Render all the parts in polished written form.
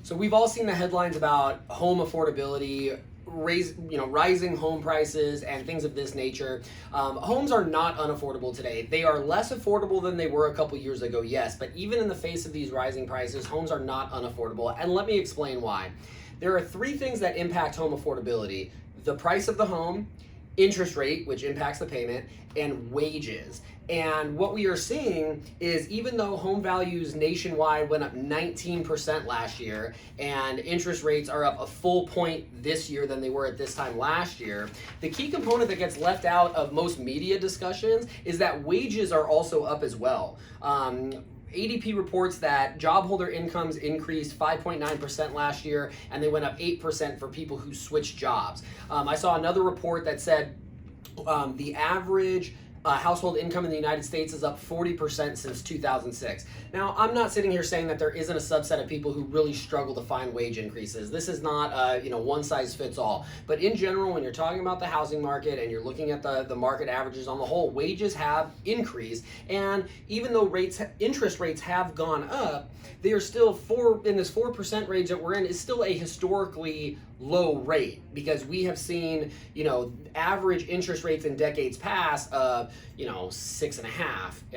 So we've all seen the headlines about home affordability, rising home prices and things of this nature. Homes are not unaffordable today. They are less affordable than they were a couple years ago, yes, but even in the face of these rising prices, homes are not unaffordable. And let me explain why. There are three things that impact home affordability: the price of the home, interest rate, which impacts the payment, and wages. And what we are seeing is, even though home values nationwide went up 19% last year and interest rates are up a full point this year than they were at this time last year, the key component that gets left out of most media discussions is that wages are also up as well. ADP reports that job holder incomes increased 5.9% last year, and they went up 8% for people who switched jobs. I saw another report that said the average household income in the United States is up 40% since 2006. Now, I'm not sitting here saying that there isn't a subset of people who really struggle to find wage increases. This is not one size fits all. But in general, when you're talking about the housing market and you're looking at the market averages on the whole, wages have increased. And even though interest rates have gone up, they are still in this 4% range that we're in is still a historically low rate, because we have seen, average interest rates in decades past of, 6.5.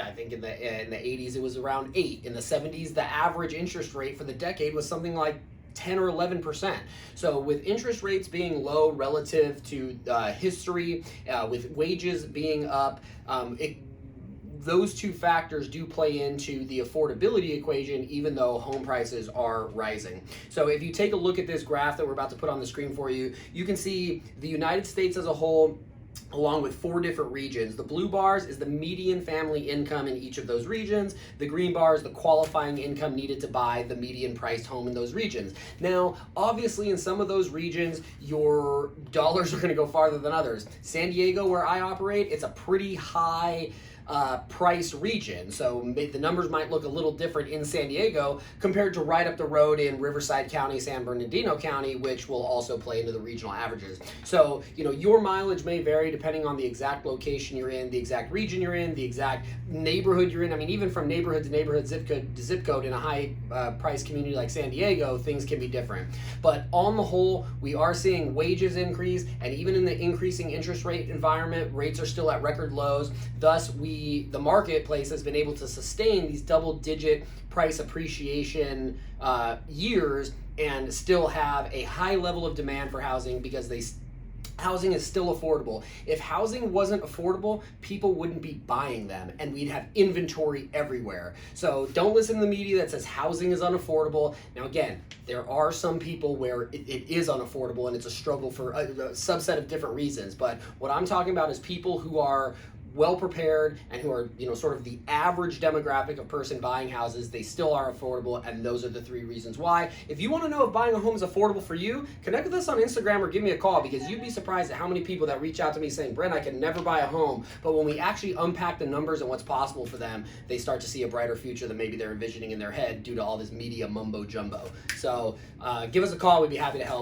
I think in the 80s it was around 8. In the 70s, the average interest rate for the decade was something like 10 or 11%. So with interest rates being low relative to history, with wages being up, those two factors do play into the affordability equation, even though home prices are rising. So if you take a look at this graph that we're about to put on the screen for you, you can see the United States as a whole, along with 4 different regions. The blue bars is the median family income in each of those regions. The green bar is the qualifying income needed to buy the median priced home in those regions. Now, obviously in some of those regions, your dollars are gonna go farther than others. San Diego, where I operate, it's a pretty high price region. So the numbers might look a little different in San Diego compared to right up the road in Riverside County, San Bernardino County, which will also play into the regional averages. So, your mileage may vary depending on the exact location you're in, the exact region you're in, the exact neighborhood you're in. I mean, even from neighborhood to neighborhood, zip code to zip code in a high price community like San Diego, things can be different. But on the whole, we are seeing wages increase, and even in the increasing interest rate environment, rates are still at record lows. Thus, the marketplace has been able to sustain these double-digit price appreciation years and still have a high level of demand for housing, because housing is still affordable. If housing wasn't affordable, people wouldn't be buying them, and we'd have inventory everywhere. So don't listen to the media that says housing is unaffordable. Now, again, there are some people where it is unaffordable and it's a struggle for a subset of different reasons. But what I'm talking about is people who are well prepared and who are, sort of the average demographic of person buying houses. They still are affordable, and those are the 3 reasons why. If you want to know if buying a home is affordable for you, connect with us on Instagram or give me a call, because you'd be surprised at how many people that reach out to me saying, Brent, I can never buy a home. But when we actually unpack the numbers and what's possible for them, they start to see a brighter future than maybe they're envisioning in their head due to all this media mumbo jumbo. So give us a call. We'd be happy to help.